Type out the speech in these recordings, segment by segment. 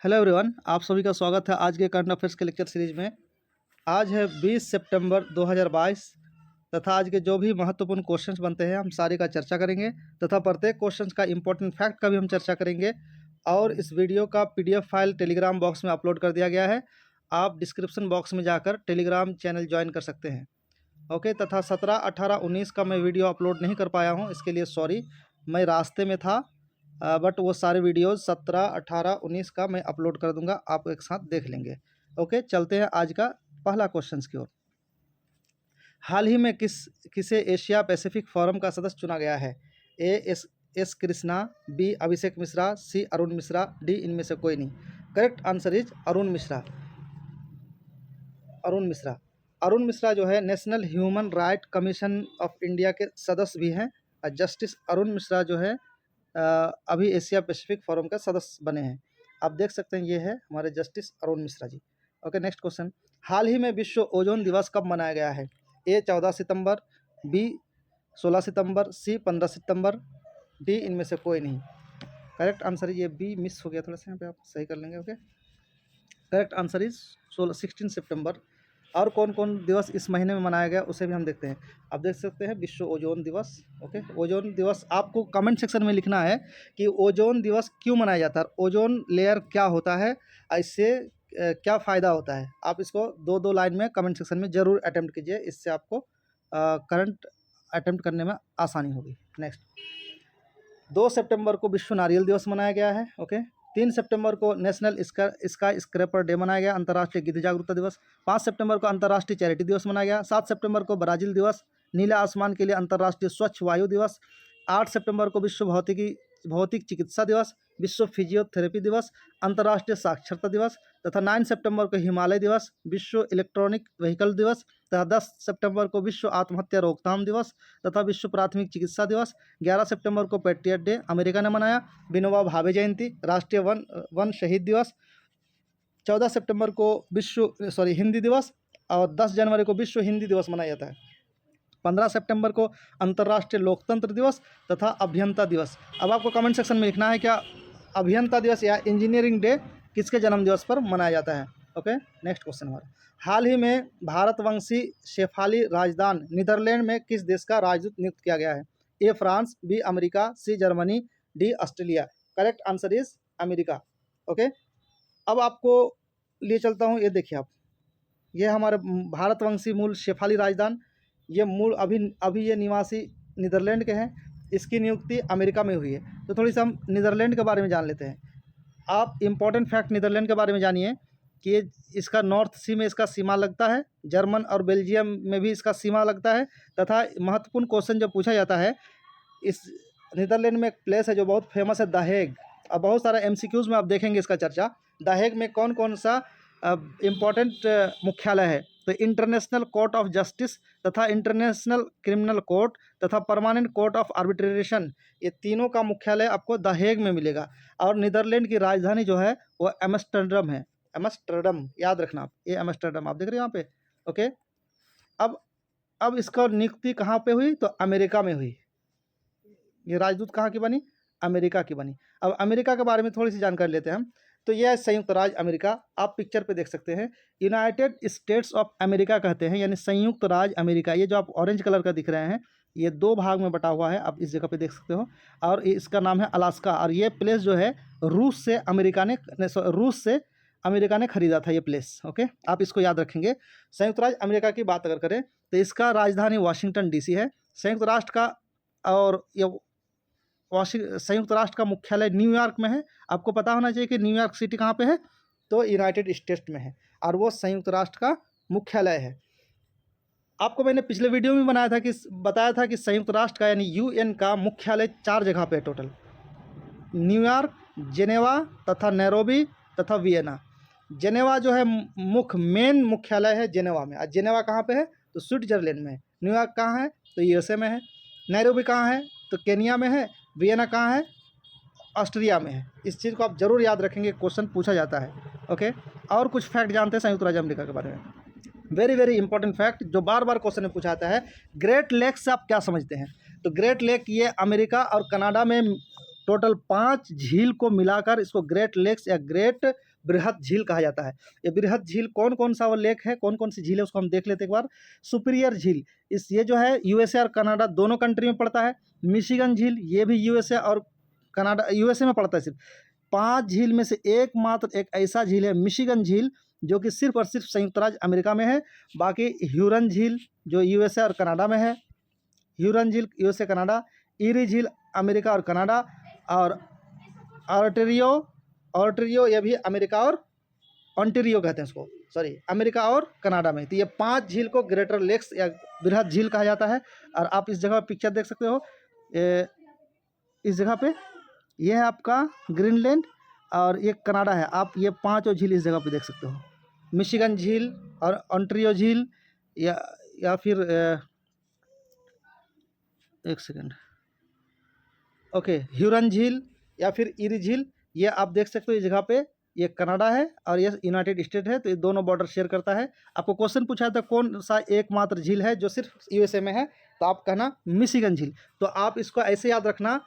Hello everyone, आप सभी का स्वागत है आज के करंट अफेयर्स के लेक्चर सीरीज में। आज है 20 सितंबर 2022 तथा आज के जो भी महत्वपूर्ण क्वेश्चंस बनते हैं हम सारे का चर्चा करेंगे तथा प्रत्येक क्वेश्चंस का इंपॉर्टेंट फैक्ट का भी हम चर्चा करेंगे। और इस वीडियो का पीडीएफ फाइल टेलीग्राम बॉक्स में अपलोड कर दिया गया है। आप डिस्क्रिप्शन बॉक्स में जाकर टेलीग्राम चैनल ज्वाइन कर सकते हैं। ओके, तथा 17, 18, 19 का मैं वीडियो अपलोड नहीं कर पाया हूँ, इसके लिए सॉरी। मैं रास्ते में था, बट वो सारे वीडियोस 17, 18, 19 का मैं अपलोड कर दूंगा, आप एक साथ देख लेंगे। ओके, चलते हैं आज का पहला क्वेश्चन की ओर। हाल ही में किसे एशिया पैसिफिक फोरम का सदस्य चुना गया है? एस कृष्णा, बी अभिषेक मिश्रा, सी अरुण मिश्रा, डी इनमें से कोई नहीं। Correct answer is Arun Mishra. Arun Mishra Arun Mishra जो है national human right commission of India के सदस्य भी हैं। जस्टिस अरुण मिश्रा जो है अभी एशिया पैसिफिक फोरम का सदस्य बने हैं। आप देख सकते हैं, ये है हमारे justice Arun Mishra ji. Okay, next question. हाल ही में विश्व ओजोन दिवस कब मनाया गया है? ए 14 सितंबर, बी 16 सितंबर, सी 15 सितंबर, डी इनमें से कोई नहीं। करेक्ट आंसर ये बी मिस हो गया, थोड़ा सा यहाँ पे आप सही कर लेंगे। ओके, करेक्ट आंसर इज 16 सितंबर। और कौन कौन दिवस इस महीने में मनाया गया उसे भी हम देखते हैं। आप देख सकते हैं विश्व ओजोन दिवस। ओके, ओजोन दिवस आपको कमेंट सेक्शन में लिखना है कि ओजोन दिवस क्यों मनाया जाता है, ओजोन लेयर क्या होता है, इससे क्या फ़ायदा होता है। आप इसको दो दो लाइन में कमेंट सेक्शन में ज़रूर अटैम्प्ट कीजिए, इससे आपको करंट अटैम्प्ट करने में आसानी होगी। नेक्स्ट, 2 सितंबर को विश्व नारियल दिवस मनाया गया है। ओके, 3 सितंबर को नेशनल स्काई स्क्रैपर डे मनाया गया, अंतर्राष्ट्रीय गिद्ध जागरूकता दिवस। 5 सितंबर को अंतर्राष्ट्रीय चैरिटी दिवस मनाया गया। 7 सितंबर को ब्राज़ील दिवस, नीला आसमान के लिए अंतर्राष्ट्रीय स्वच्छ वायु दिवस। 8 सितंबर को विश्व भौतिक चिकित्सा दिवस, विश्व फिजियोथेरेपी दिवस, अंतर्राष्ट्रीय साक्षरता दिवस। तथा 9 सितंबर को हिमालय दिवस, विश्व इलेक्ट्रॉनिक व्हीकल दिवस। तथा 10 सितंबर को विश्व आत्महत्या रोकथाम दिवस तथा विश्व प्राथमिक चिकित्सा दिवस। 11 सितंबर को पेट्रियट डे अमेरिका ने मनाया। विनोबा भावे जयंती, राष्ट्रीय वन शहीद दिवस। 14 सितंबर को हिंदी दिवस, और 10 जनवरी को विश्व हिंदी दिवस मनाया जाता है। 15 सितंबर को अंतर्राष्ट्रीय लोकतंत्र दिवस तथा अभियंता दिवस। अब आपको कमेंट सेक्शन में लिखना है क्या अभियंता दिवस या इंजीनियरिंग डे किसके जन्म दिवस पर मनाया जाता है। ओके, नेक्स्ट क्वेश्चन हमारा। हाल ही में भारतवंशी शेफाली राजदान नीदरलैंड में किस देश का राजदूत नियुक्त किया गया है? A France, B America, C Germany, D Australia. Correct answer is America. Okay, अब आपको लिए चलता हूँ, ये देखिए आप, ये हमारे भारतवंशी मूल शेफाली राजदान, ये मूल अभी ये निवासी नीदरलैंड के हैं। इसकी नियुक्ति अमेरिका में हुई है। तो थोड़ी सी हम नीदरलैंड के बारे में जान लेते हैं। आप इम्पॉर्टेंट फैक्ट नीदरलैंड के बारे में जानिए कि इसका नॉर्थ सी में इसका सीमा लगता है, जर्मन और बेल्जियम में भी इसका सीमा लगता है। तथा महत्वपूर्ण क्वेश्चन जो पूछा जाता है, इस नीदरलैंड में एक प्लेस है जो बहुत फेमस है, द हेग। अब बहुत सारा एमसीक्यूज में आप देखेंगे इसका चर्चा। द हेग में कौन कौन सा इम्पॉर्टेंट मुख्यालय है? तो इंटरनेशनल कोर्ट ऑफ जस्टिस तथा इंटरनेशनल क्रिमिनल कोर्ट तथा परमानेंट कोर्ट ऑफ आर्बिट्रेशन, ये तीनों का मुख्यालय आपको द हेग में मिलेगा। और नीदरलैंड की राजधानी जो है वो एम्स्टर्डम है। एम्स्टर्डम याद रखना आप, ये एम्स्टर्डम आप देख रहे हैं यहाँ पे। ओके, अब इसका नियुक्ति कहाँ पे हुई? तो अमेरिका में हुई। ये राजदूत कहाँ की बनी? अमेरिका की बनी। अब अमेरिका के बारे में थोड़ी सी जानकारी लेते हैं हम। तो यह संयुक्त राज्य अमेरिका, आप पिक्चर पे देख सकते हैं, यूनाइटेड स्टेट्स ऑफ अमेरिका कहते हैं, यानी संयुक्त राज्य अमेरिका। ये जो आप ऑरेंज कलर का दिख रहे हैं, ये 2 भाग में बटा हुआ है, आप इस जगह पे देख सकते हो। और इसका नाम है अलास्का। और ये प्लेस जो है रूस से अमेरिका ने खरीदा था ये प्लेस। ओके, आप इसको याद रखेंगे। संयुक्त राज्य अमेरिका की बात अगर करें तो इसका राजधानी वाशिंगटन डीसी है। संयुक्त राष्ट्र का और ये संयुक्त राष्ट्र का मुख्यालय न्यूयॉर्क में है। आपको पता होना चाहिए कि न्यूयॉर्क सिटी कहाँ पे है? तो यूनाइटेड स्टेट्स में है, और वो संयुक्त राष्ट्र का मुख्यालय है। आपको मैंने पिछले वीडियो में बताया था कि संयुक्त राष्ट्र का यानी यूएन का मुख्यालय 4 जगह पे है टोटल, न्यूयॉर्क, जेनेवा तथा नैरोबी तथा वियना। जेनेवा जो है मेन मुख्यालय है जेनेवा में। और जेनेवा कहाँ पे है? तो स्विट्जरलैंड में है। न्यूयॉर्क कहाँ है? तो यूएसए में है। नैरोबी कहाँ है? तो केनिया में है। वियना कहाँ है? ऑस्ट्रिया में है। इस चीज़ को आप जरूर याद रखेंगे, क्वेश्चन पूछा जाता है। ओके, और कुछ फैक्ट जानते हैं संयुक्त राज्य अमेरिका के बारे में। वेरी वेरी इंपॉर्टेंट फैक्ट जो बार बार क्वेश्चन में पूछा जाता है, ग्रेट लेक से आप क्या समझते हैं? तो ग्रेट लेक ये अमेरिका और कनाडा में टोटल 5 झील को मिलाकर इसको ग्रेट लेक्स या ग्रेट बृहद झील कहा जाता है। ये बृहद झील कौन कौन सा वो लेक है, कौन कौन सी झील है, उसको हम देख लेते हैं एक बार। सुपीरियर झील, ये जो है यूएसए और कनाडा दोनों कंट्री में पड़ता है। मिशिगन झील, ये भी यूएसए और कनाडा, यूएसए में पड़ता है सिर्फ। 5 झील में से एकमात्र एक ऐसा झील है मिशिगन झील, जो कि सिर्फ और सिर्फ संयुक्त राज्य अमेरिका में है। बाकी ह्यूरन झील जो यूएसए और कनाडा में है, ह्यूरन झील यूएसए कनाडा, ईरी झील अमेरिका और कनाडा, और ऑर्टेरियो ये भी अमेरिका और ऑन्टेरियो कहते हैं इसको, सॉरी, अमेरिका और कनाडा में। तो ये 5 झील को ग्रेटर लेक्स या बृहद झील कहा जाता है। और आप इस जगह पिक्चर देख सकते हो, इस जगह पे ये है आपका ग्रीनलैंड और ये कनाडा है। आप ये 5 झील इस जगह पे देख सकते हो, मिशिगन झील और ऑन्टेरियो झील, या फिर एक सेकंड, ओके, ह्यूरन झील या फिर ईरी झील, ये आप देख सकते हो इस जगह पे। ये कनाडा है और ये यूनाइटेड स्टेट है, तो ये दोनों बॉर्डर शेयर करता है। आपको क्वेश्चन पूछा था कौन सा एकमात्र झील है जो सिर्फ यूएसए में है, तो आप कहना मिशिगन झील। तो आप इसको ऐसे याद रखना,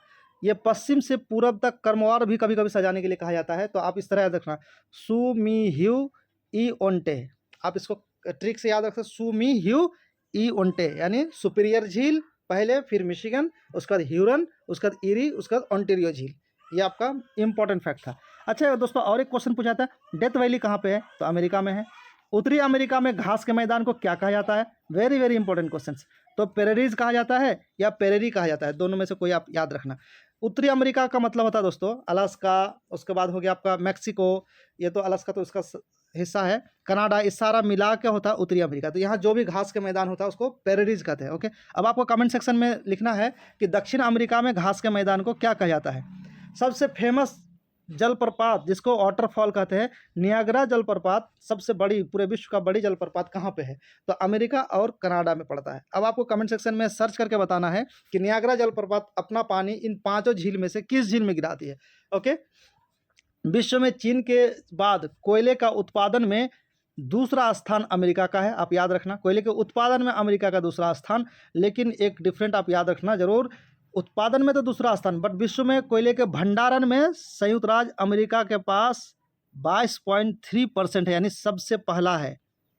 ये पश्चिम से पूरब तक क्रमवार भी कभी कभी सजाने के लिए कहा जाता है, तो आप इस तरह याद रखना, सू मी ह्यू ई ओंटे। आप इसको ट्रिक से याद रख सकते, सू मी ह्यू ई ओंटे, यानी सुपीरियर झील पहले, फिर मिशिगन, उसके बाद ह्यूरन, उसके बाद ईरी, उसके बाद ऑन्टेरियो झील। ये आपका इंपॉर्टेंट फैक्ट था। अच्छा दोस्तों, और एक क्वेश्चन पूछा था, डेथ वैली कहाँ पे है, तो अमेरिका में है। उत्तरी अमेरिका में घास के मैदान को क्या कहा जाता है, वेरी वेरी इंपॉर्टेंट क्वेश्चन। तो प्रेरीज कहा जाता है या प्रेरी कहा जाता है, दोनों में से कोई आप याद रखना। उत्तरी अमेरिका का मतलब होता है दोस्तों अलास्का, उसके बाद हो गया आपका मैक्सिको, ये तो अलास्का तो उसका हिस्सा है, कनाडा, इस सारा मिला के होता है उत्तरी अमेरिका। तो यहाँ जो भी घास के मैदान होता है उसको प्रेरीज कहते हैं। ओके, अब आपको कमेंट सेक्शन में लिखना है कि दक्षिण अमेरिका में घास के मैदान को क्या कहा जाता है। सबसे फेमस जलप्रपात जिसको वाटरफॉल कहते हैं, नियाग्रा जलप्रपात, सबसे बड़ी, पूरे विश्व का बड़ी जलप्रपात कहाँ पे है, तो अमेरिका और कनाडा में पड़ता है। अब आपको कमेंट सेक्शन में सर्च करके बताना है कि नियाग्रा जलप्रपात अपना पानी इन 5 झील में से किस झील में गिराती है। ओके, विश्व में चीन के बाद कोयले का उत्पादन में दूसरा स्थान अमेरिका का है, आप याद रखना। कोयले के उत्पादन में अमेरिका का दूसरा स्थान, लेकिन एक डिफरेंट आप याद रखना जरूर, उत्पादन में तो दूसरा स्थान, बट विश्व में कोयले के भंडारण में संयुक्त राज्य अमेरिका के पास 22.3% है, यानी सबसे पहला है।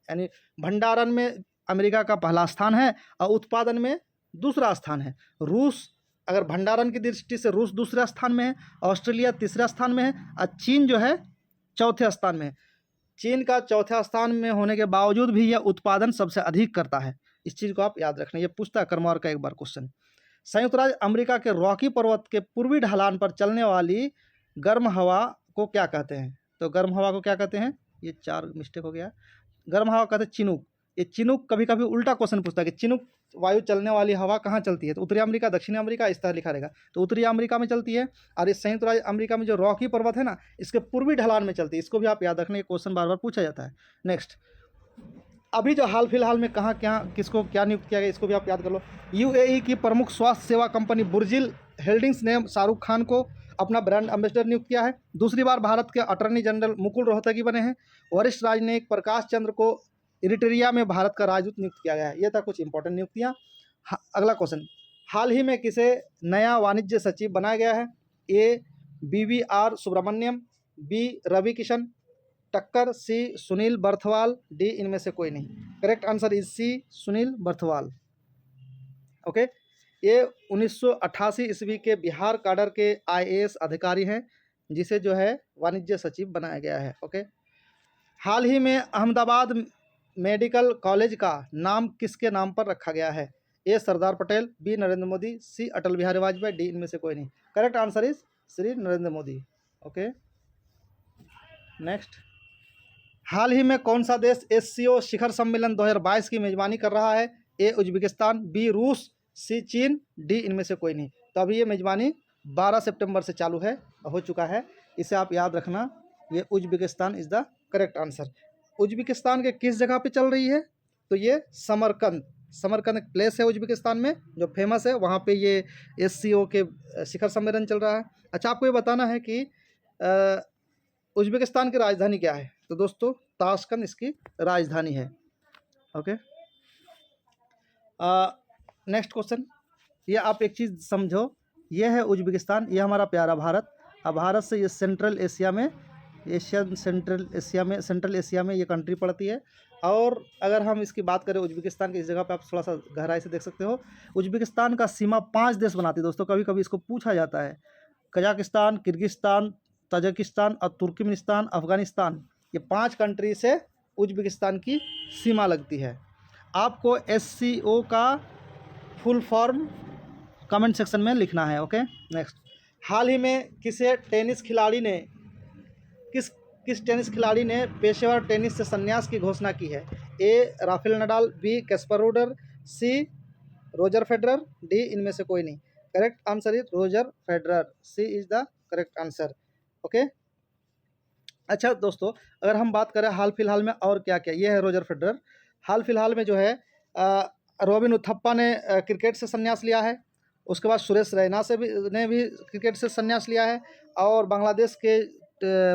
यानी भंडारण में अमेरिका का पहला स्थान है और उत्पादन में दूसरा स्थान है। रूस, अगर भंडारण की दृष्टि से रूस दूसरे स्थान में है, ऑस्ट्रेलिया तीसरे स्थान में है, और चीन जो है चौथे स्थान में है। चीन का चौथे स्थान में होने के बावजूद भी यह उत्पादन सबसे अधिक करता है। इस चीज़ को आप याद रखना, ये पूछता है क्रमवार का एक बार क्वेश्चन। संयुक्त राज्य अमेरिका के रॉकी पर्वत के पूर्वी ढलान पर चलने वाली गर्म हवा को क्या कहते हैं, तो गर्म हवा को क्या कहते हैं, ये 4 मिस्टेक हो गया, गर्म हवा कहते हैं चिनूक। ये चिनूक कभी कभी उल्टा क्वेश्चन पूछता है कि चिनूक वायु चलने वाली हवा कहाँ चलती है, तो उत्तरी अमेरिका, दक्षिणी अमेरिका, इस तरह लिखा रहेगा। तो उत्तरी अमेरिका में चलती है, और इस संयुक्त राज्य अमेरिका में जो रॉकी पर्वत है ना, इसके पूर्वी ढलान में चलती है। इसको भी आप याद रखना, ये क्वेश्चन बार बार पूछा जाता है। नेक्स्ट, अभी जो हाल फिलहाल में कहाँ क्या किसको क्या नियुक्त किया गया, इसको भी आप याद कर लो। यूएई की प्रमुख स्वास्थ्य सेवा कंपनी बुर्जिल हेल्डिंग्स ने शाहरुख खान को अपना ब्रांड एम्बेसडर नियुक्त किया है। दूसरी बार भारत के अटॉर्नी जनरल मुकुल रोहतगी बने हैं। वरिष्ठ राजनयिक प्रकाश चंद्र को इरिट्रिया में भारत का राजदूत नियुक्त किया गया है। ये था कुछ इंपॉर्टेंट नियुक्तियाँ। अगला क्वेश्चन, हाल ही में किसे नया वाणिज्य सचिव बनाया गया है, A BVR Subramaniam, B Ravi Kishan Takkar, C Sunil Barthwal, D इनमें से कोई नहीं। Correct answer is C Sunil Barthwal. Okay, ये 1988 ईस्वी के बिहार काडर के IAS अधिकारी हैं, जिसे जो है वाणिज्य सचिव बनाया गया है। ओके, हाल ही में अहमदाबाद मेडिकल कॉलेज का नाम किसके नाम पर रखा गया है, A Sardar Patel, B Narendra Modi, C Atal Bihari Vajpayee, D इनमें से कोई नहीं। Correct answer is Shri Narendra Modi. Okay, next, हाल ही में कौन सा देश SCO शिखर सम्मेलन 2022 की मेजबानी कर रहा है, ए उज्बेकिस्तान, बी रूस, सी चीन, डी इनमें से कोई नहीं। तो अभी ये मेजबानी 12 सितंबर से चालू है, हो चुका है, इसे आप याद रखना। ये Uzbekistan is the correct answer. Uzbekistan के किस जगह पे चल रही है, तो ये समरकंद एक प्लेस है उज्बेकिस्तान में जो फेमस है, वहाँ पे ये SCO के शिखर सम्मेलन चल रहा है। अच्छा, आपको ये बताना है कि उज्बेकिस्तान की राजधानी क्या है, तो दोस्तों ताशकंद इसकी राजधानी है। ओके, नेक्स्ट क्वेश्चन, ये आप एक चीज़ समझो ये है उज्बेकिस्तान, ये हमारा प्यारा भारत। अब भारत से ये सेंट्रल एशिया में, सेंट्रल एशिया में ये कंट्री पड़ती है। और अगर हम इसकी बात करें उज्बेकिस्तान की, इस जगह पे आप थोड़ा सा गहराई से देख सकते हो। उज्बेकिस्तान का सीमा 5 देश बनाती है दोस्तों। कभी कभी इसको पूछा जाता है, कजाकिस्तान, किर्गिस्तान, तजाकिस्तान और तुर्कमेनिस्तान, अफगानिस्तान, ये 5 कंट्री से उज्बेकिस्तान की सीमा लगती है। आपको SCO का फुल फॉर्म कमेंट सेक्शन में लिखना है। Okay, next. हाल ही में किस टेनिस खिलाड़ी ने पेशेवर टेनिस से संन्यास की घोषणा की है? ए राफेल नडाल, बी कैस्परोडर, सी रोजर फेडरर, डी इनमें से कोई नहीं। Correct answer is Roger Federer, C is the correct answer. Okay, अच्छा दोस्तों, अगर हम बात करें हाल फिलहाल में और क्या क्या, ये है रोजर फेडरर। हाल फिलहाल में जो है रॉबिन उथप्पा ने क्रिकेट से संन्यास लिया है। उसके बाद सुरेश रैना ने भी क्रिकेट से संन्यास लिया है। और बांग्लादेश के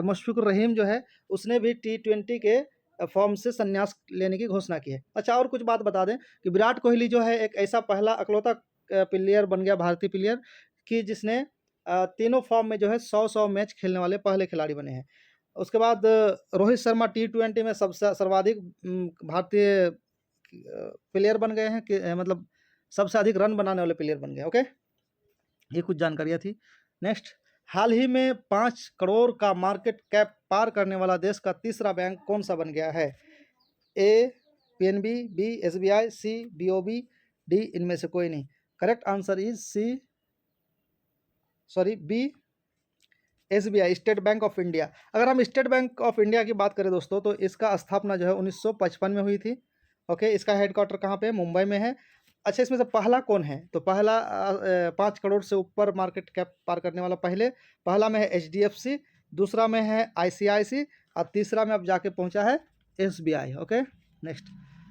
मुशफिकुर रहीम जो है, उसने भी T20 के फॉर्म से संन्यास लेने की घोषणा की है। अच्छा, और कुछ बात बता दें कि विराट कोहली जो है एक ऐसा पहला अकलौता प्लेयर बन गया, भारतीय प्लेयर, कि जिसने तीनों फॉर्म में जो है 100 मैच खेलने वाले पहले खिलाड़ी बने हैं। उसके बाद रोहित शर्मा T20 में सबसे सर्वाधिक भारतीय प्लेयर बन गए हैं, कि मतलब सबसे अधिक रन बनाने वाले प्लेयर बन गए। ओके, ये कुछ जानकारियाँ थी। नेक्स्ट, हाल ही में 5 करोड़ का मार्केट कैप पार करने वाला देश का तीसरा बैंक कौन सा बन गया है? A PNB, B SBI, C BOB, D इनमें से कोई नहीं। Correct answer is B SBI, State Bank of India. अगर हम स्टेट बैंक ऑफ इंडिया की बात करें दोस्तों, तो इसका स्थापना जो है 1955 में हुई थी। ओके, इसका हेडक्वार्टर कहाँ पे है? मुंबई में है। अच्छा, इसमें से पहला कौन है? तो पहला 5 करोड़ से ऊपर मार्केट कैप पार करने वाला पहला में है HDFC, दूसरा में है ICICI और तीसरा में अब जाके पहुंचा है SBI। Okay, next.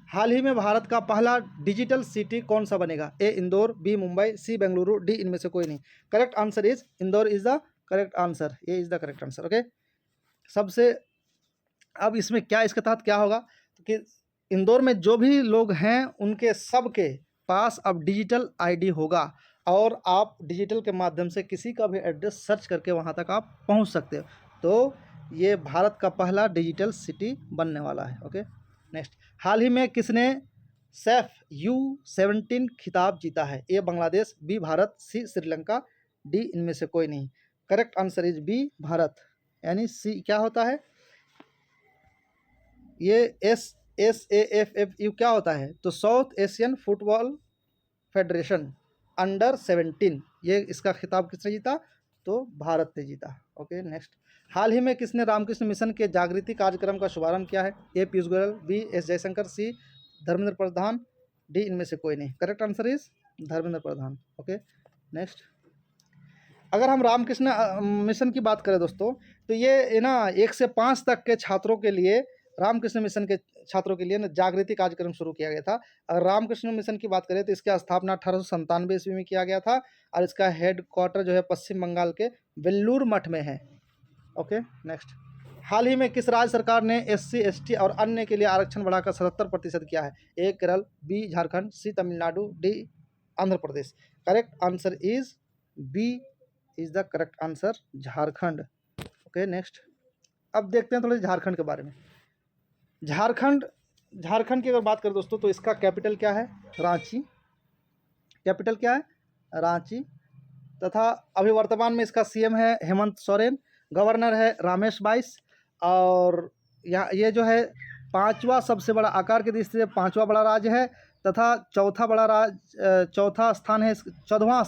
हाल ही में भारत का पहला डिजिटल सिटी कौन सा बनेगा? A Indore, B Mumbai, C Bengaluru, D इनमें से कोई नहीं। Correct answer is Indore is the correct answer, ये is the correct answer. Okay, सबसे अब इसमें क्या, इसके तहत क्या होगा कि इंदौर में जो भी लोग हैं उनके सबके पास अब डिजिटल ID होगा और आप डिजिटल के माध्यम से किसी का भी एड्रेस सर्च करके वहां तक आप पहुंच सकते हो। तो ये भारत का पहला डिजिटल सिटी बनने वाला है। Okay, next. हाल ही में किसने सैफ U17 खिताब जीता है? A Bangladesh, B Bharat, C Sri Lanka, D इनमें से कोई नहीं। Correct answer is B Bharat, यानी सी क्या होता है? ये SAFFU क्या होता है? तो south Asian football federation under-17, ये इसका खिताब किसने जीता? तो भारत ने जीता। Okay, next. हाल ही में किसने रामकृष्ण मिशन के जागृति कार्यक्रम का शुभारंभ किया है? ए पीयूष गोयल, बी S जयशंकर, सी धर्मेंद्र प्रधान, डी इनमें से कोई नहीं। Correct answer is Dharmendra Pradhan. Okay, next. अगर हम रामकृष्ण मिशन की बात करें दोस्तों, तो ये ना 1 से 5 तक के छात्रों के लिए, रामकृष्ण मिशन के छात्रों के लिए ना जागृति कार्यक्रम शुरू किया गया था। अगर रामकृष्ण मिशन की बात करें तो इसकी स्थापना 1897 ईस्वी में किया गया था और इसका हेड क्वार्टर जो है पश्चिम बंगाल के वेल्लूर मठ में है। Okay, next. हाल ही में किस राज्य सरकार ने SC ST और अन्य के लिए आरक्षण बढ़ाकर 77% किया है? A Kerala, B Jharkhand, C Tamil Nadu, D Andhra Pradesh. Correct answer is B is the correct answer, Jharkhand. Okay, next. अब देखते हैं थोड़ा झारखंड के बारे में। झारखंड की अगर बात करें दोस्तों, तो इसका कैपिटल क्या है? रांची। कैपिटल क्या है? रांची। तथा अभी वर्तमान में इसका CM है हेमंत सोरेन, गवर्नर है रमेश बाइस, और ये जो है 5वां सबसे बड़ा आकार की दृष्टि से 5वां बड़ा राज्य है, तथा चौथा स्थान है 14वां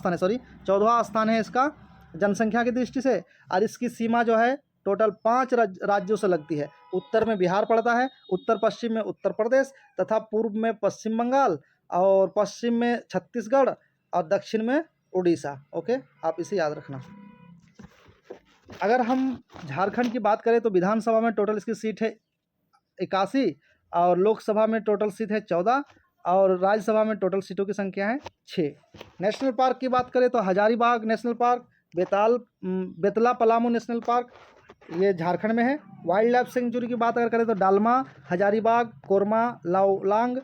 स्थान है इसका जनसंख्या की दृष्टि से। और इसकी सीमा जो है टोटल 5 राज्यों से लगती है। उत्तर में बिहार पड़ता है, उत्तर पश्चिम में उत्तर प्रदेश, तथा पूर्व में पश्चिम बंगाल, और पश्चिम में छत्तीसगढ़, और दक्षिण में उड़ीसा। ओके, आप इसे याद रखना। अगर हम झारखंड की बात करें तो विधानसभा में टोटल इसकी सीट है 81, और लोकसभा में टोटल सीट है 14, और राज्यसभा में टोटल सीटों की संख्या है 6। नेशनल पार्क की बात करें तो Hazaribagh national park, Betla Palamu national park, ये झारखंड में है। वाइल्ड लाइफ सेंचुरी की बात अगर करें तो डालमा, हजारीबाग, कोरमा, लाओलांग,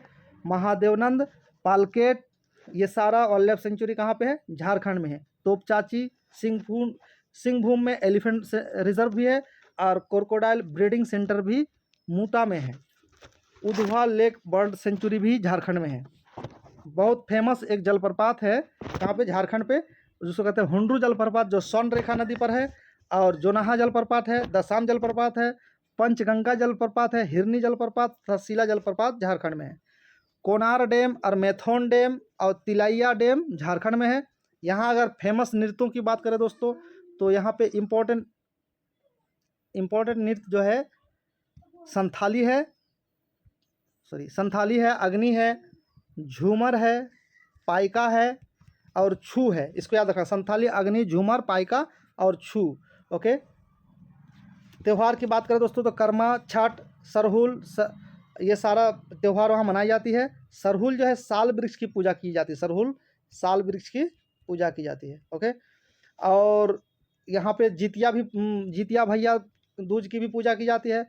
महादेवनंद, पालकेट, ये सारा वाइल्ड लाइफ सेंचुरी कहाँ पे है? झारखंड में है। तोपचाची, सिंहभूम में एलिफेंट रिजर्व भी है और क्रोकोडाइल ब्रीडिंग सेंटर भी मूता में है। उधवा लेक बर्ड सेंचुरी भी झारखंड में है। बहुत फेमस एक जलप्रपात है यहाँ पे झारखंड पे, जिसको कहते हैं हुंड्रू जलप्रपात, जो स्वर्णरेखा नदी पर है। और जोनाहा जलप्रपात है, दशाम जलप्रपात है, पंचगंगा जलप्रपात है, हिरनी जलप्रपात तथा शिला जलप्रपात झारखंड में है। कोनार डैम और मैथोन डैम और तिलैया डैम झारखंड में है। यहाँ अगर फेमस नृत्यों की बात करें दोस्तों, तो यहाँ पे इम्पोर्टेंट नृत्य जो है संथाली है, अग्नि है, झूमर है, पाइका है और छू है। इसको याद रखना, संथाली, अग्नि, झूमर, पाइका और छू। ओके। त्यौहार की बात करें दोस्तों तो कर्मा, छठ, सरहुल, ये सारा त्यौहार वहाँ मनाई जाती है। सरहुल जो है साल वृक्ष की पूजा की जाती है, सरहुल साल वृक्ष की पूजा की जाती है। ओके। और यहाँ पे जितिया भैया दूज की भी पूजा की जाती है,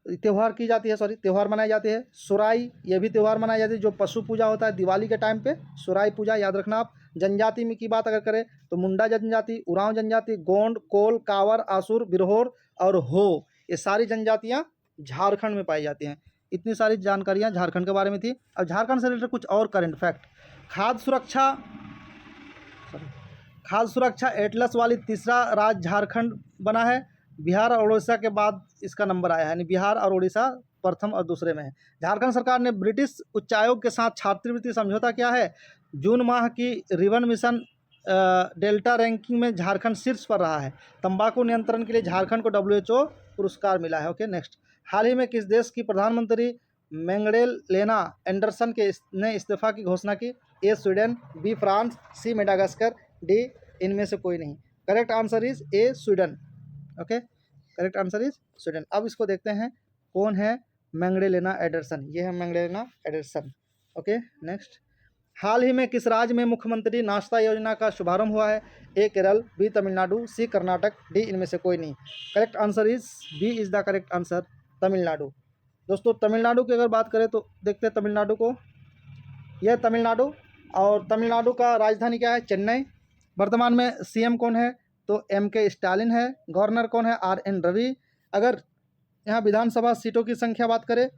त्यौहार मनाई जाती है। सुराई, ये भी त्यौहार मनाई जाती है, जो पशु पूजा होता है दिवाली के टाइम पे, सुराई पूजा याद रखना आप। जनजाति में की बात अगर करें तो मुंडा जनजाति, उरांव जनजाति, गोंड, कोल, कांवर, आसुर, बिरहोर और हो, ये सारी जनजातियाँ झारखंड में पाई जाती हैं। इतनी सारी जानकारियाँ झारखंड के बारे में थी। अब झारखंड से रिलेटेड कुछ और करंट फैक्ट। खाद्य सुरक्षा एटलस वाली तीसरा राज्य झारखंड बना है। बिहार और उड़ीसा के बाद इसका नंबर आया है, यानी बिहार और उड़ीसा प्रथम और दूसरे में है। झारखंड सरकार ने ब्रिटिश उच्चायोग के साथ छात्रवृत्ति समझौता किया है। जून माह की रिबन मिशन डेल्टा रैंकिंग में झारखंड शीर्ष पर रहा है। तंबाकू नियंत्रण के लिए झारखंड को WHO पुरस्कार मिला है। Okay, next. हाल ही में किस देश की प्रधानमंत्री मैग्डलेना एंडरसन ने इस्तीफा की घोषणा की? ए स्वीडन, बी फ्रांस, सी मेडागास्कर, डी इनमें से कोई नहीं। Correct answer is a Sweden. Okay, correct answer is Sweden. अब इसको देखते हैं कौन है मैग्डलेना एंडरसन। ये है मैग्डलेना एंडरसन। Okay, next. हाल ही में किस राज्य में मुख्यमंत्री नाश्ता योजना का शुभारंभ हुआ है? A Kerala, B Tamil Nadu, C Karnataka, D इनमें से कोई नहीं। Correct answer is B is the correct answer, Tamil Nadu. दोस्तों तमिलनाडु की अगर बात करें तो देखते हैं तमिलनाडु को। यह तमिलनाडु, और तमिलनाडु का राजधानी क्या है? चेन्नई। वर्तमान में CM कौन है? तो MK स्टालिन है। गवर्नर कौन है? RN रवि। अगर यहाँ विधानसभा सीटों की संख्या बात करें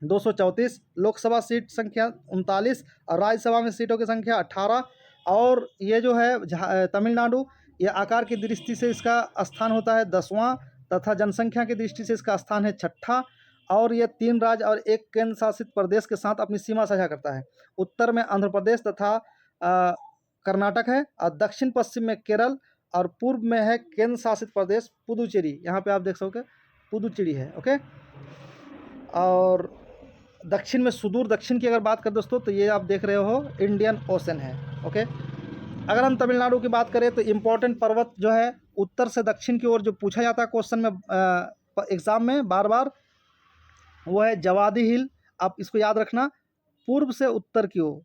234, लोकसभा सीट संख्या 39 और राज्यसभा में सीटों की संख्या 18। और ये जो है तमिलनाडु, ये आकार की दृष्टि से इसका स्थान होता है 10वां तथा जनसंख्या की दृष्टि से इसका स्थान है 6ठा। और ये 3 राज्य और 1 केंद्र शासित प्रदेश के साथ अपनी सीमा साझा करता है। उत्तर में आंध्र प्रदेश तथा कर्नाटक है, और दक्षिण पश्चिम में केरल, और पूर्व में है केंद्र शासित प्रदेश पुदुचेरी। यहाँ पे आप देख सकोगे पुदुचेरी है। ओके, और दक्षिण में, सुदूर दक्षिण की अगर बात करें दोस्तों, तो ये आप देख रहे हो इंडियन ओशन है। ओके, अगर हम तमिलनाडु की बात करें तो इम्पोर्टेंट पर्वत जो है उत्तर से दक्षिण की ओर जो पूछा जाता है क्वेश्चन में, एग्जाम में बार बार, वो है जवादी हिल। आप इसको याद रखना, पूर्व से उत्तर की ओर,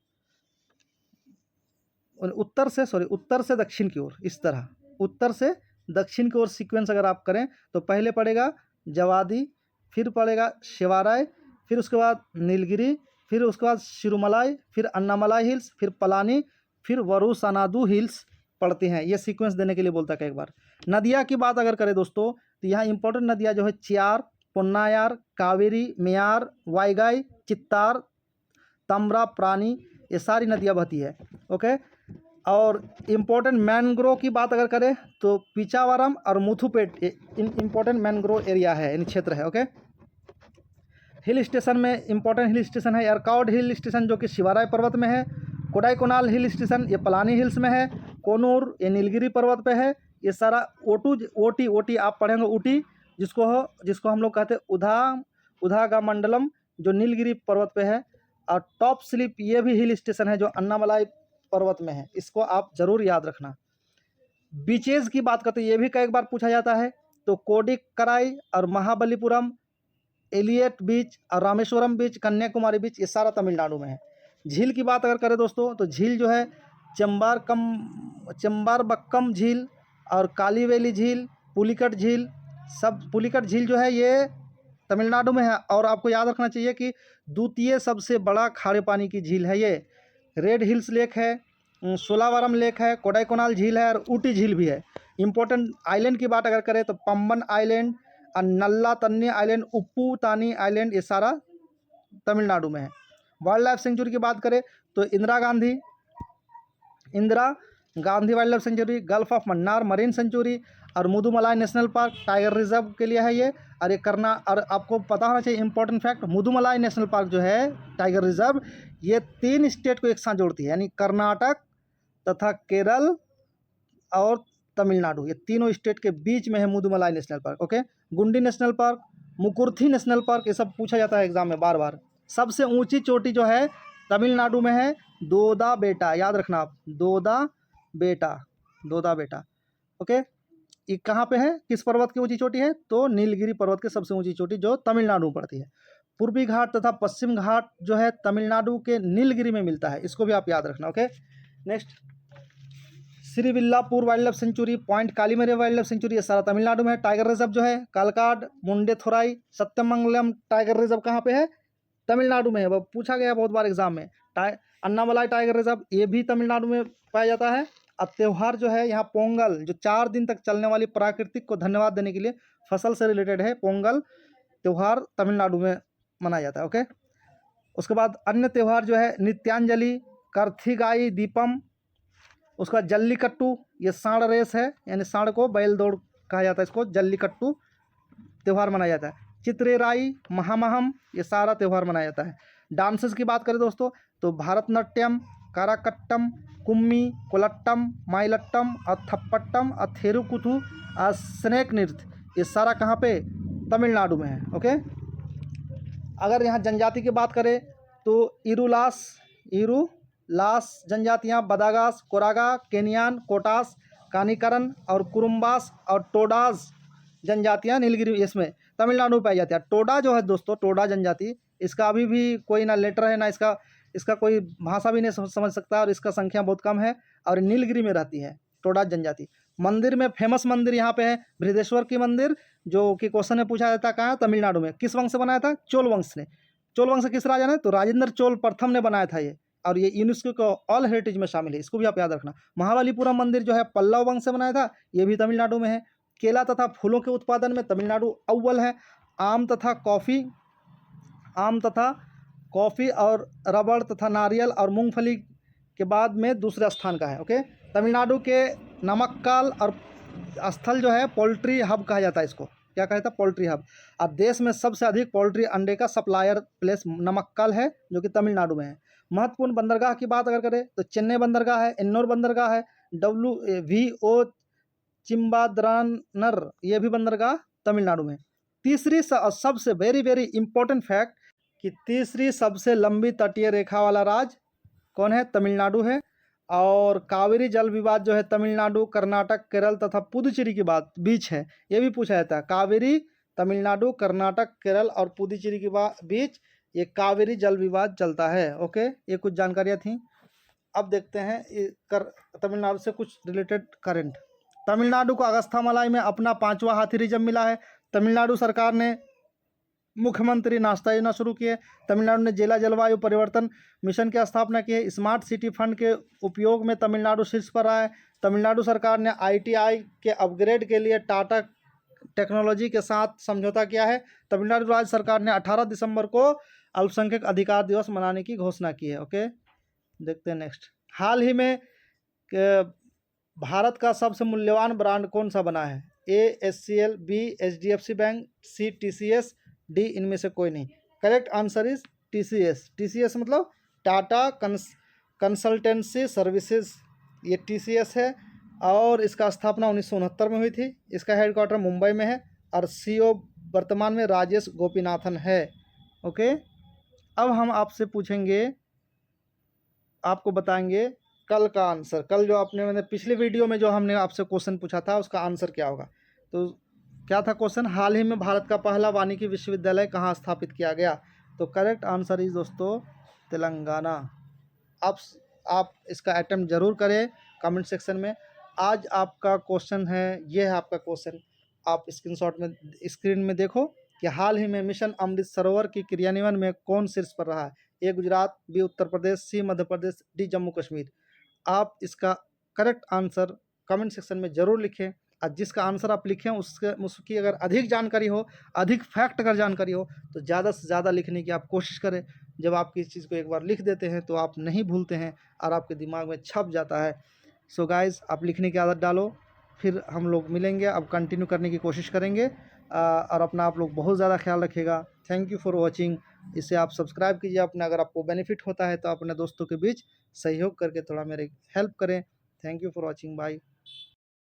उत्तर से दक्षिण की ओर, इस तरह उत्तर से दक्षिण की ओर सीक्वेंस अगर आप करें तो पहले पड़ेगा जवादी, फिर पड़ेगा शिवाराय, फिर उसके बाद नीलगिरी, फिर उसके बाद शिरुमलाई, फिर अन्नामलाई हिल्स, फिर पलानी, फिर वरुसानादु हिल्स पड़ती हैं। ये सीक्वेंस देने के लिए बोलता है एक बार। नदियाँ की बात अगर करें दोस्तों तो यहाँ इंपॉर्टेंट नदियाँ जो है चियार, पोन्नायार, कावेरी, मेयार, वाईगाई, चित्तार, तम्बरा, प्राणी, ये सारी नदियाँ बहती है। ओके, और इम्पोर्टेंट मैनग्रोव की बात अगर करें तो पिचावरम और मुथुपेट इम्पोर्टेंट मैनग्रोव एरिया है, यानी क्षेत्र है। ओके, हिल स्टेशन में इम्पोर्टेंट हिल स्टेशन है एरकाउड हिल स्टेशन जो कि शिवाराय पर्वत में है। कोडाईकोनाल हिल स्टेशन ये पलानी हिल्स में है। कोनूर ये नीलगिरी पर्वत पे है। ये सारा ओटी आप पढ़ेंगे ऊटी, जिसको हम लोग कहते हैं उधागा मंडलम, जो नीलगिरी पर्वत पे है। और टॉप स्लिप ये भी हिल स्टेशन है जो अन्नामलाई पर्वत में है। इसको आप जरूर याद रखना। बीचेज की बात करते हैं, ये भी कई बार पूछा जाता है, तो कोडिकराई और महाबलीपुरम, एलियट बीच और रामेश्वरम बीच, कन्याकुमारी बीच, ये सारा तमिलनाडु में है। झील की बात अगर करें दोस्तों तो झील जो है चंबारबक्कम झील और कालीवेली झील, पुलिकट झील, पुलिकट झील जो है ये तमिलनाडु में है। और आपको याद रखना चाहिए कि द्वितीय सबसे बड़ा खारे पानी की झील है ये। रेड हिल्स लेक है, सोलावरम लेक है, कोडाईकनाल झील है और ऊटी झील भी है। इंपॉर्टेंट आइलैंड की बात अगर करें तो पंबन आइलैंड और नल्ला तन्नी आइलैंड, उप्पू तानी आइलैंड, ये सारा तमिलनाडु में है। वाइल्ड लाइफ सेंचुरी की बात करें तो Indira Gandhi wildlife sanctuary, gulf of Mannar marine sanctuary और Mudumalai national park tiger reserve के लिए है ये। और ये और आपको पता होना चाहिए important fact, Mudumalai national park जो है टाइगर रिजर्व, ये 3 स्टेट को एक साथ जोड़ती है, यानी कर्नाटक तथा केरल और तमिलनाडु, ये तीनों स्टेट के बीच में है मुदुमलाई नेशनल पार्क। ओके, गुंडी national park, Mukurthi national park, ये सब पूछा जाता है एग्जाम में बार बार। सबसे ऊंची चोटी जो है तमिलनाडु में है दोदा बेटा, याद रखना आप, दोदा बेटा। ओके, ये कहाँ पे है, किस पर्वत की ऊंची चोटी है, तो नीलगिरी पर्वत की सबसे ऊंची चोटी जो तमिलनाडु में पड़ती है। पूर्वी घाट तथा पश्चिम घाट जो है तमिलनाडु के नीलगिरी में मिलता है, इसको भी आप याद रखना। Okay, next Srivilliputhur wildlife sanctuary, point Calimere wildlife sanctuary, ये सारा तमिलनाडु में है। टाइगर रिजर्व जो है कालकाड, मुंडेथोराई, सत्यमंगलम टाइगर रिजर्व कहाँ पे है, तमिलनाडु में है, वो पूछा गया बहुत बार एग्जाम में। अन्नामलाई टाइगर रिजर्व, ये भी तमिलनाडु में पाया जाता है। अब त्यौहार जो है यहाँ पोंगल, जो 4 दिन तक चलने वाली प्राकृतिक को धन्यवाद देने के लिए फसल से रिलेटेड है, पोंगल त्यौहार तमिलनाडु में मनाया जाता है। ओके, उसके बाद अन्य त्यौहार जो है नित्यांजलि, कार्थिगाई दीपम, उसका जल्लीकट्टू, ये सांड रेस है, यानी सांड को बैल दौड़ कहा जाता है, इसको जल्लीकट्टू त्यौहार मनाया जाता है। चित्रेराई, महामहम, ये सारा त्यौहार मनाया जाता है। डांसेस की बात करें दोस्तों तो भारतनाट्यम, काराकट्टम, कुम्मी, कोलट्टम, माइलट्टम और थप्पट्टम और थेरुकुथु और स्नेक नृत्य, ये सारा कहाँ पे, तमिलनाडु में है। ओके, अगर यहाँ जनजाति की बात करें तो इरूलास जनजातियाँ बदागास, कोरागा, केनियान, कोटास, कानीकरन और कुरुम्बास और टोडास जनजातियाँ नीलगिरी इसमें तमिलनाडु में पाई जाती है। टोडा जो है दोस्तों, टोडा जनजाति, इसका अभी भी कोई ना लेटर है ना इसका कोई भाषा भी नहीं समझ सकता और इसका संख्या बहुत कम है और नीलगिरी में रहती है टोडा जनजाति। मंदिर में फेमस मंदिर यहाँ पे है बृहदेश्वर की मंदिर, जो कि क्वेश्चन में पूछा जाता है कहाँ, तमिलनाडु में। किस वंश से बनाया था, चोल वंश ने। चोल वंश किस राजा ने, तो राजेंद्र चोल प्रथम ने बनाया था ये, और ये यूनेस्को को ऑल हेरिटेज में शामिल है, इसको भी आप याद रखना। महाबलीपुरम मंदिर जो है पल्लव वंश से बनाया था, ये भी तमिलनाडु में है। केला तथा फूलों के उत्पादन में तमिलनाडु अव्वल है। आम तथा कॉफ़ी और रबड़ तथा नारियल और मूंगफली के बाद में दूसरे स्थान का है। ओके, तमिलनाडु के नमक्काल और स्थल जो है पोल्ट्री हब कहा जाता है, इसको क्या कहा जाता है, पोल्ट्री हब। अब देश में सबसे अधिक पोल्ट्री अंडे का सप्लायर प्लेस नमक्काल है, जो कि तमिलनाडु में है। महत्वपूर्ण बंदरगाह की बात अगर करें तो चेन्नई बंदरगाह है, एन्नोर बंदरगाह है, WVO चिम्बाद्रानर, ये भी बंदरगाह तमिलनाडु में। तीसरी सबसे वेरी इंपॉर्टेंट फैक्ट कि तीसरी सबसे लंबी तटीय रेखा वाला राज्य कौन है, तमिलनाडु है। और कावेरी जल विवाद जो है तमिलनाडु, कर्नाटक, केरल तथा पुदुचेरी के बीच है, ये भी पूछा जाता है। कावेरी तमिलनाडु, कर्नाटक, केरल और पुदुचेरी के बीच ये कावेरी जल विवाद चलता है। ओके, ये कुछ जानकारियाँ थी। अब देखते हैं तमिलनाडु से कुछ रिलेटेड करंट। तमिलनाडु को अगस्थामलाई में अपना 5वां हाथी रिजर्व मिला है। तमिलनाडु सरकार ने मुख्यमंत्री नाश्ता योजना शुरू किए। तमिलनाडु ने जिला जलवायु परिवर्तन मिशन की स्थापना की है। स्मार्ट सिटी फंड के उपयोग में तमिलनाडु शीर्ष पर रहा है। तमिलनाडु सरकार ने ITI के अपग्रेड के लिए टाटा टेक्नोलॉजी के साथ समझौता किया है। तमिलनाडु राज्य सरकार ने 18 दिसंबर को अल्पसंख्यक अधिकार दिवस मनाने की घोषणा की है। ओके, देखते हैं नेक्स्ट। हाल ही में भारत का सबसे मूल्यवान ब्रांड कौन सा बना है, A SCL, B HDFC bank, C TCS, D इनमें से कोई नहीं। करेक्ट आंसर इज TCS मतलब टाटा कंसल्टेंसी सर्विसेज, ये TCS है और इसका स्थापना 1969 में हुई थी। इसका हेडक्वार्टर मुंबई में है और CEO वर्तमान में राजेश गोपीनाथन है। ओके, अब हम आपसे पूछेंगे, आपको बताएंगे कल का आंसर। कल जो मैंने पिछली वीडियो में जो हमने आपसे क्वेश्चन पूछा था उसका आंसर क्या होगा। तो क्या था क्वेश्चन, हाल ही में भारत का पहला वानिकी विश्वविद्यालय कहाँ स्थापित किया गया। तो करेक्ट आंसर इज दोस्तों तेलंगाना। आप इसका अटेम्प्ट जरूर करें कमेंट सेक्शन में। आज आपका क्वेश्चन है, ये है आपका क्वेश्चन, आप स्क्रीन में देखो कि हाल ही में मिशन अमृत सरोवर की क्रियान्वयन में कौन शीर्ष पर रहा है। A Gujarat, B Uttar Pradesh, C Madhya Pradesh, D Jammu Kashmir. आप इसका करेक्ट आंसर कमेंट सेक्शन में ज़रूर लिखें। और जिसका आंसर आप लिखें उसकी अगर अधिक जानकारी हो, अधिक फैक्ट अगर जानकारी हो, तो ज़्यादा से ज़्यादा लिखने की आप कोशिश करें। जब आप किसी चीज़ को एक बार लिख देते हैं तो आप नहीं भूलते हैं और आपके दिमाग में छप जाता है। सो गाइज़, आप लिखने की आदत डालो, फिर हम लोग मिलेंगे, अब कंटिन्यू करने की कोशिश करेंगे। और अपना आप लोग बहुत ज़्यादा ख्याल रखिएगा। Thank you for watching. इसे आप सब्सक्राइब कीजिए अपना, अगर आपको बेनिफिट होता है तो अपने दोस्तों के बीच सहयोग करके थोड़ा मेरी हेल्प करें। Thank you for watching, bye.